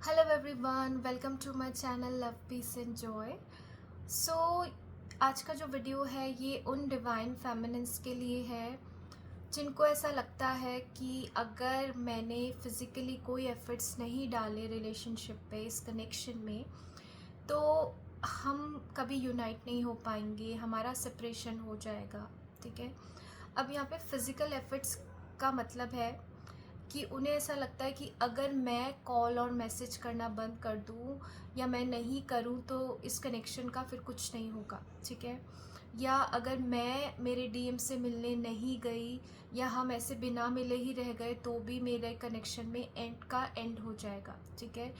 Hello everyone, welcome to my channel love peace and joy. So आज का जो video है ये उन डिवाइन फेमिनिन्स के लिए है जिनको ऐसा लगता है कि अगर मैंने फिज़िकली कोई एफर्ट्स नहीं डाले रिलेशनशिप पे, इस कनेक्शन में, तो हम कभी यूनाइट नहीं हो पाएंगे, हमारा सेपरेशन हो जाएगा। ठीक है। अब यहाँ पे फिज़िकल एफर्ट्स का मतलब है कि उन्हें ऐसा लगता है कि अगर मैं कॉल और मैसेज करना बंद कर दूँ या मैं नहीं करूँ तो इस कनेक्शन का फिर कुछ नहीं होगा। ठीक है। या अगर मैं मेरे डीएम से मिलने नहीं गई या हम ऐसे बिना मिले ही रह गए तो भी मेरे कनेक्शन में एंड हो जाएगा। ठीक है।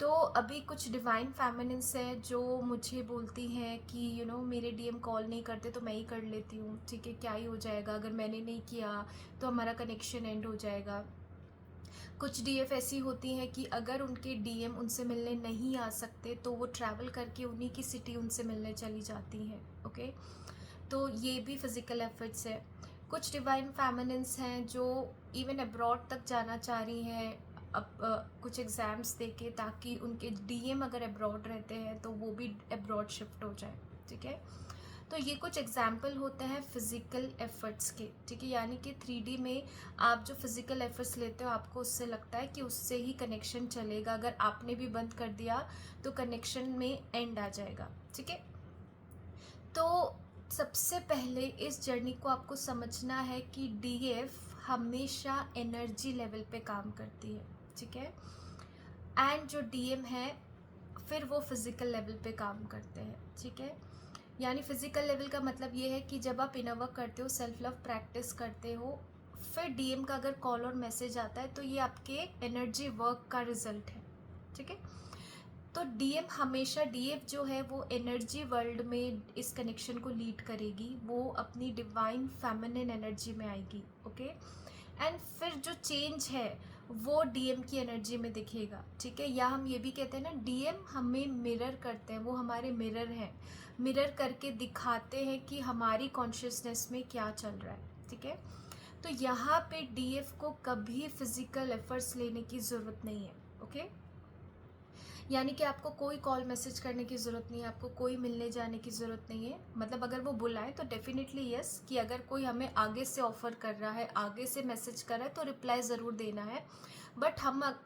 तो अभी कुछ डिवाइन फेमिनिन्स है जो मुझे बोलती हैं कि मेरे डीएम कॉल नहीं करते तो मैं ही कर लेती हूँ। ठीक है, क्या ही हो जाएगा, अगर मैंने नहीं किया तो हमारा कनेक्शन एंड हो जाएगा। कुछ डीएफ ऐसी होती हैं कि अगर उनके डीएम उनसे मिलने नहीं आ सकते तो वो ट्रैवल करके उन्हीं की सिटी उनसे मिलने चली जाती हैं। ओके, तो ये भी फिज़िकल एफर्ट्स है। कुछ डिवाइन फेमिनिन्स हैं जो इवन अब्रॉड तक जाना चाह रही हैं अब कुछ एग्ज़ाम्स देके, ताकि उनके डीएम अगर अब्रॉड रहते हैं तो वो भी अब्रॉड शिफ्ट हो जाए। ठीक है। तो ये कुछ एग्जाम्पल होते हैं फिज़िकल एफर्ट्स के। ठीक है, यानी कि 3D में आप जो फिज़िकल एफर्ट्स लेते हो आपको उससे लगता है कि उससे ही कनेक्शन चलेगा, अगर आपने भी बंद कर दिया तो कनेक्शन में एंड आ जाएगा। ठीक है। तो सबसे पहले इस जर्नी को आपको समझना है कि डीएफ हमेशा एनर्जी लेवल पे काम करती है। ठीक है। एंड जो डीएम है फिर वो फिज़िकल लेवल पे काम करते हैं। ठीक है। यानी फिज़िकल लेवल का मतलब ये है कि जब आप इनर वर्क करते हो, सेल्फ लव प्रैक्टिस करते हो, फिर डीएम का अगर कॉल और मैसेज आता है तो ये आपके एनर्जी वर्क का रिजल्ट है। ठीक है। तो डीएम हमेशा, डीएफ जो है वो एनर्जी वर्ल्ड में इस कनेक्शन को लीड करेगी, वो अपनी डिवाइन फेमिनिन एनर्जी में आएगी। ओके। एंड फिर जो चेंज है वो डीएम की एनर्जी में दिखेगा। ठीक है। या हम ये भी कहते हैं ना, डीएम हमें मिरर करते हैं, वो हमारे मिरर हैं, मिरर करके दिखाते हैं कि हमारी कॉन्शियसनेस में क्या चल रहा है। ठीक है। तो यहाँ पे डीएफ को कभी फिजिकल एफर्ट्स लेने की ज़रूरत नहीं है। ओके। यानी कि आपको कोई कॉल मैसेज करने की ज़रूरत नहीं है, आपको कोई मिलने जाने की ज़रूरत नहीं है। मतलब अगर वो बुलाए तो डेफिनेटली यस, कि अगर कोई हमें आगे से ऑफ़र कर रहा है, आगे से मैसेज कर रहा है तो रिप्लाई ज़रूर देना है, बट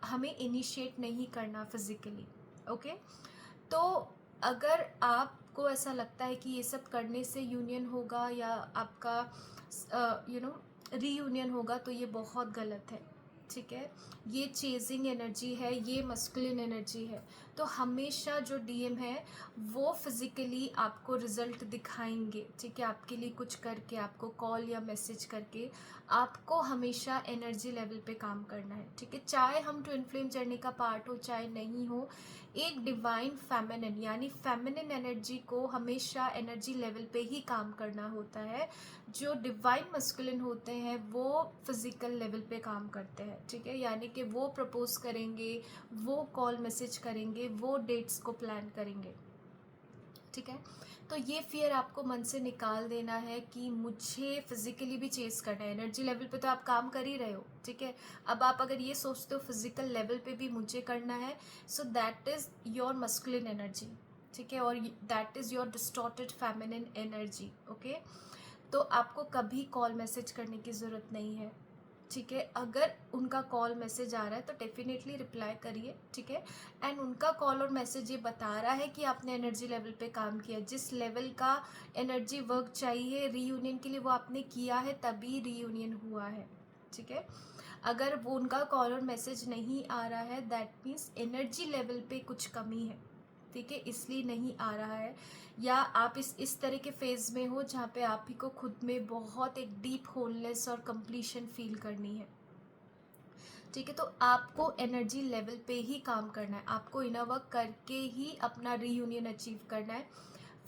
हमें इनिशिएट नहीं करना फिज़िकली। ओके। तो अगर आपको ऐसा लगता है कि ये सब करने से यूनियन होगा या आपका रीयूनियन होगा, तो ये बहुत गलत है। ठीक है। ये चेजिंग एनर्जी है, ये मस्कुलिन एनर्जी है। तो हमेशा जो डीएम है वो फिज़िकली आपको रिजल्ट दिखाएंगे। ठीक है, आपके लिए कुछ करके, आपको कॉल या मैसेज करके आपको हमेशा एनर्जी लेवल पे काम करना है। ठीक है, चाहे हम ट्विन फ्लेम जर्नी का पार्ट हो चाहे नहीं हो, एक डिवाइन फेमिनिन यानी फेमिनिन एनर्जी को हमेशा एनर्जी लेवल पे ही काम करना होता है। जो डिवाइन मस्कुलिन होते हैं वो फिज़िकल लेवल पे काम करते हैं। ठीक है, यानी कि वो प्रपोज करेंगे, वो कॉल मैसेज करेंगे, वो डेट्स को प्लान करेंगे। ठीक है। तो ये फियर आपको मन से निकाल देना है कि मुझे फिजिकली भी चेस करना है। एनर्जी लेवल पे तो आप काम कर ही रहे हो। ठीक है। अब आप अगर ये सोचते हो फिजिकल लेवल पे भी मुझे करना है, so that is your masculine energy. ठीक है, और that is your distorted feminine energy. Okay. तो आपको कभी कॉल मैसेज करने की ज़रूरत नहीं है। ठीक है, अगर उनका कॉल मैसेज आ रहा है तो डेफिनेटली रिप्लाई करिए। ठीक है। एंड उनका कॉल और मैसेज ये बता रहा है कि आपने एनर्जी लेवल पे काम किया, जिस लेवल का एनर्जी वर्क चाहिए रीयूनियन के लिए वो आपने किया है, तभी रीयूनियन हुआ है। ठीक है। अगर वो उनका कॉल और मैसेज नहीं आ रहा है, दैट मीन्स एनर्जी लेवल पे कुछ कमी है। ठीक है, इसलिए नहीं आ रहा है, या आप इस तरह के फेज़ में हो जहाँ पे आप ही को खुद में बहुत एक डीप होलनेस और कंप्लीशन फील करनी है। ठीक है, तो आपको एनर्जी लेवल पे ही काम करना है, आपको इनर वर्क करके ही अपना रीयूनियन अचीव करना है।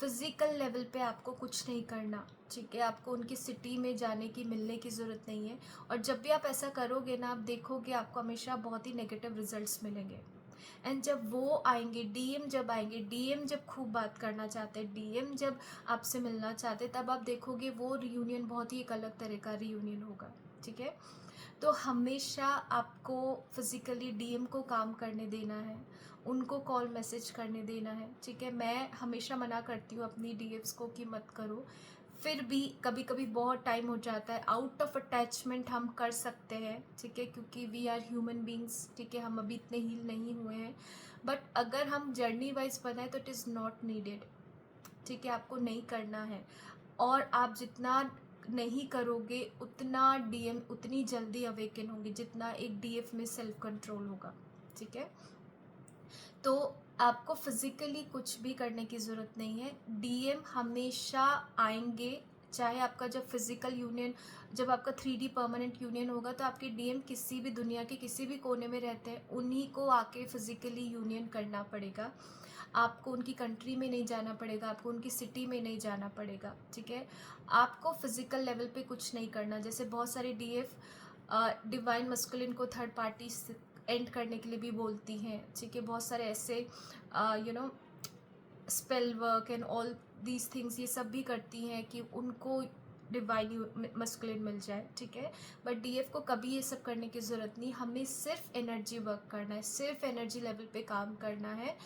फिज़िकल लेवल पे आपको कुछ नहीं करना। ठीक है, आपको उनकी सिटी में जाने की, मिलने की ज़रूरत नहीं है। और जब भी आप ऐसा करोगे ना, आप देखोगे आपको हमेशा बहुत ही नेगेटिव रिजल्ट्स मिलेंगे। एंड जब वो आएंगे, डीएम जब आएंगे, डीएम जब खूब बात करना चाहते हैं, डीएम जब आपसे मिलना चाहते हैं, तब आप देखोगे वो रियूनियन बहुत ही एक अलग तरह का रियूनियन होगा। ठीक है। तो हमेशा आपको फिज़िकली डीएम को काम करने देना है, उनको कॉल मैसेज करने देना है, ठीक है। मैं हमेशा मना करती हूँ अपनी डीएफ्स को कि मत करो, फिर भी कभी कभी बहुत टाइम हो जाता है, आउट ऑफ अटैचमेंट हम कर सकते हैं, ठीक है, क्योंकि वी आर ह्यूमन बींग्स, ठीक है, हम अभी इतने हील नहीं हुए हैं। बट अगर हम जर्नी वाइज बनाए तो इट इज़ नॉट नीडेड, ठीक है, आपको नहीं करना है। और आप जितना नहीं करोगे उतना डीएम उतनी जल्दी अवेकन होंगे जितना एक डीएफ में सेल्फ कंट्रोल होगा, ठीक है। तो आपको फिजिकली कुछ भी करने की ज़रूरत नहीं है, डीएम हमेशा आएंगे। चाहे आपका जब फिजिकल यूनियन, जब आपका 3D परमानेंट यूनियन होगा तो आपके डीएम किसी भी दुनिया के किसी भी कोने में रहते हैं, उन्हीं को आके फिजिकली यूनियन करना पड़ेगा। आपको उनकी कंट्री में नहीं जाना पड़ेगा, आपको उनकी सिटी में नहीं जाना पड़ेगा, ठीक है। आपको फिजिकल लेवल पे कुछ नहीं करना। जैसे बहुत सारे डीएफ डिवाइन मस्कुलिन को थर्ड पार्टी एंड करने के लिए भी बोलती हैं, ठीक है। बहुत सारे ऐसे spell work and all these things ये सब भी करती हैं कि उनको डिवाइन मस्कुलिन मिल जाए, ठीक है। बट डीएफ को कभी ये सब करने की ज़रूरत नहीं, हमें सिर्फ एनर्जी वर्क करना है, सिर्फ एनर्जी लेवल पे काम करना है।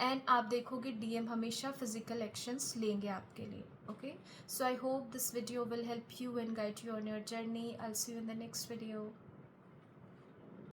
एंड आप देखोगे डीएम हमेशा फिजिकल एक्शंस लेंगे आपके लिए, okay. So I hope this video will help you and guide you on your journey. I will see you in the next video.